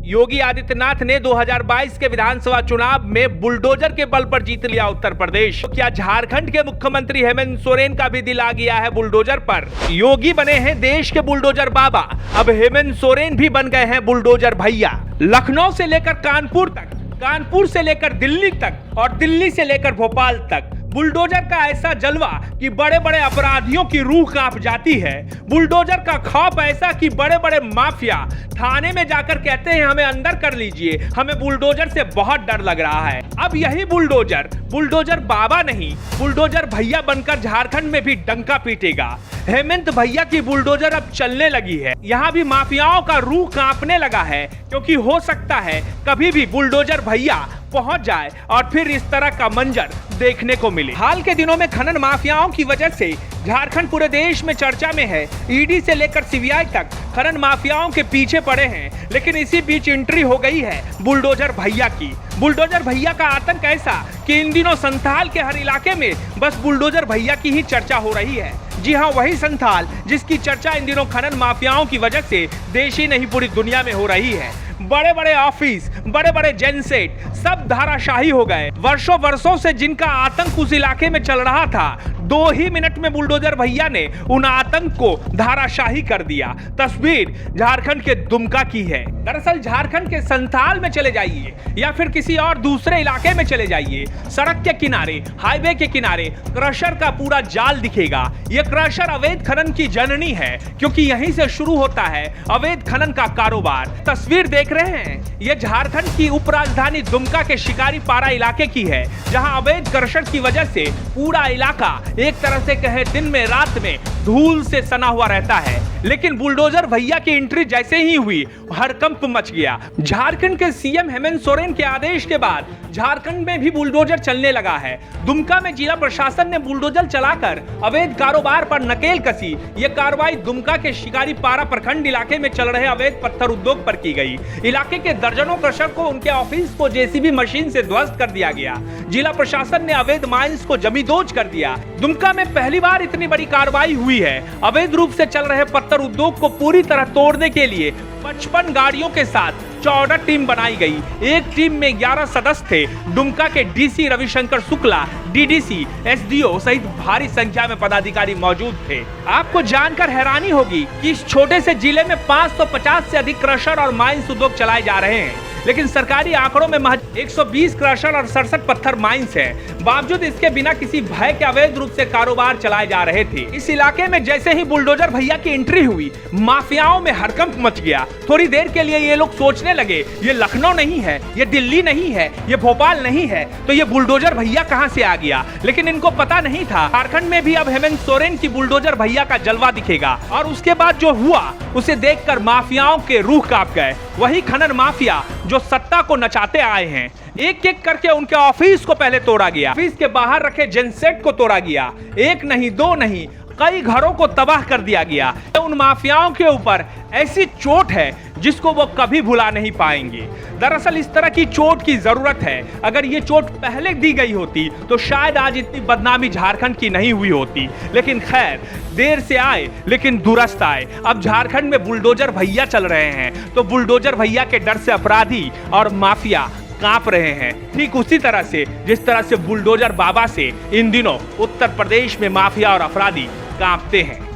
योगी आदित्यनाथ ने 2022 के विधानसभा चुनाव में बुलडोजर के बल पर जीत लिया उत्तर प्रदेश। तो क्या झारखंड के मुख्यमंत्री हेमंत सोरेन का भी दिल आ गया है बुलडोजर पर? योगी बने हैं देश के बुलडोजर बाबा, अब हेमंत सोरेन भी बन गए हैं बुलडोजर भैया। लखनऊ से लेकर कानपुर तक, कानपुर से लेकर दिल्ली तक और दिल्ली से लेकर भोपाल तक बुलडोजर का ऐसा जलवा कि बड़े बड़े अपराधियों की रूह कांप जाती है। बुलडोजर का खौफ ऐसा कि बड़े बड़े माफिया थाने में जाकर कहते हैं हमें अंदर कर लीजिए, हमें बुलडोजर से बहुत डर लग रहा है। अब यही बुलडोजर बाबा नहीं, बुलडोजर भैया बनकर झारखंड में भी डंका पीटेगा। हेमंत भैया की बुलडोजर अब चलने लगी है। यहाँ भी माफियाओं का रूह कांपने लगा है, क्योंकि हो सकता है कभी भी बुलडोजर भैया पहुंच जाए और फिर इस तरह का मंजर देखने को मिले। हाल के दिनों में खनन माफियाओं की वजह से झारखंड पूरे देश में चर्चा में है। ईडी से लेकर सीबीआई तक खनन माफियाओं के पीछे पड़े हैं, लेकिन इसी बीच एंट्री हो गई है बुलडोजर भैया की। बुलडोजर भैया का आतंक ऐसा कि इन दिनों संथाल के हर इलाके में बस बुलडोजर भैया की ही चर्चा हो रही है। जी हाँ, वही संथाल जिसकी चर्चा इन दिनों खनन माफियाओं की वजह से देश ही नहीं पूरी दुनिया में हो रही है। बड़े बड़े ऑफिस, बड़े बड़े जेनसेट सब धाराशाही हो गए। वर्षों से जिनका आतंक उस इलाके में चल रहा था, 2 ही मिनट में बुलडोजर भैया ने उन आतंक को धाराशाही कर दिया। तस्वीर झारखंड के दुमका की है। दरअसल झारखंड के संथाल में चले जाइए या फिर किसी और दूसरे इलाके में चले जाइए, सड़क के किनारे, हाईवे के किनारे क्रशर का पूरा जाल दिखेगा। ये क्रशर अवैध खनन की जननी है, क्योंकि यहीं से शुरू होता है अवैध खनन का कारोबार। तस्वीर देख रहे हैं, ये झारखंड की उपराजधानी दुमका के शिकारी पारा इलाके की है, जहां अवैध क्रशर की वजह से पूरा इलाका एक तरह से कहे दिन में रात में धूल से सना हुआ रहता है। लेकिन बुलडोजर भैया की एंट्री जैसे ही हुई, हड़कंप मच गया। झारखंड के सीएम हेमंत सोरेन के आदेश के बाद झारखंड में भी बुलडोजर चलने लगा है। दुमका में जिला प्रशासन ने बुलडोजर चलाकर अवैध कारोबार पर नकेल कसी। ये कार्रवाई दुमका के शिकारी पारा प्रखंड इलाके में चल रहे अवैध पत्थर उद्योग पर की गई। इलाके के दर्जनों क्रशर को, उनके ऑफिस को जेसीबी मशीन से ध्वस्त कर दिया गया। जिला प्रशासन ने अवैध माइंस को जमींदोज कर दिया। दुमका में पहली बार इतनी बड़ी कार्रवाई हुई है। अवैध रूप से चल रहे पत्थर उद्योग को पूरी तरह तोड़ने के लिए 55 गाड़ियों के साथ 14 टीम बनाई गई। एक टीम में 11 सदस्य थे। दुमका के DC Ravishankar Shukla, DDC, SDO सहित भारी संख्या में पदाधिकारी मौजूद थे। आपको जानकर हैरानी होगी कि इस छोटे से जिले में 550 से अधिक क्रशर और माइंस उद्योग चलाए जा रहे हैं, लेकिन सरकारी आंकड़ों में महज 120 क्रशर और 67 पत्थर माइंस है। बावजूद इसके बिना किसी भय के अवैध रूप से कारोबार चलाए जा रहे थे। इस इलाके में जैसे ही बुलडोजर भैया की एंट्री हुई, माफियाओं में हड़कंप मच गया। थोड़ी देर के लिए ये लोग सोचने लगे ये लखनऊ नहीं है, ये दिल्ली नहीं है, ये भोपाल नहीं है, तो ये बुलडोजर भैया कहां से आ गया। लेकिन इनको पता नहीं था झारखंड में भी अब हेमंत सोरेन की बुलडोजर भैया का जलवा दिखेगा। और उसके बाद जो हुआ उसे देखकर माफियाओं के रूह कांप गए। वही खनन माफिया जो सत्ता को नचाते आए हैं। एक एक करके उनके ऑफिस को पहले तोड़ा गया, ऑफिस के बाहर रखे जेनसेट को तोड़ा गया। एक नहीं, 2 नहीं, कई घरों को तबाह कर दिया गया। उन माफियाओं के ऊपर ऐसी चोट है जिसको वो कभी भुला नहीं पाएंगे। दरअसल इस तरह की चोट की जरूरत है। अगर ये चोट पहले दी गई होती तो शायद आज इतनी बदनामी झारखंड की नहीं हुई होती। लेकिन खैर, देर से आए लेकिन दुरुस्त आए। अब झारखंड में बुलडोजर भैया चल रहे हैं, तो बुलडोजर भैया के डर से अपराधी और माफिया कांप रहे हैं। ठीक उसी तरह से जिस तरह से बुलडोजर बाबा से इन दिनों उत्तर प्रदेश में माफिया और अपराधी कांपते हैं।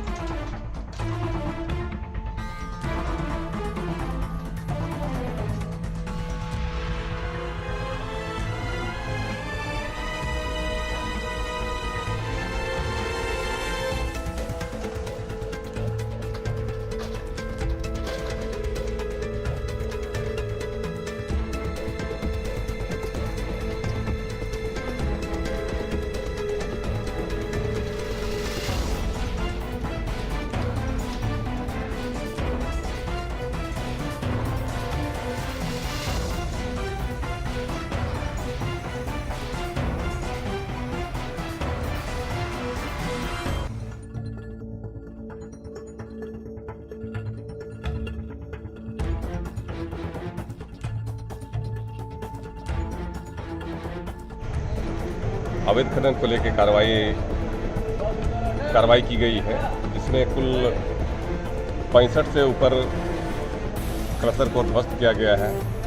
अवैध खनन को लेकर कार्रवाई की गई है, जिसमें कुल 65 से ऊपर क्रशर को ध्वस्त किया गया है।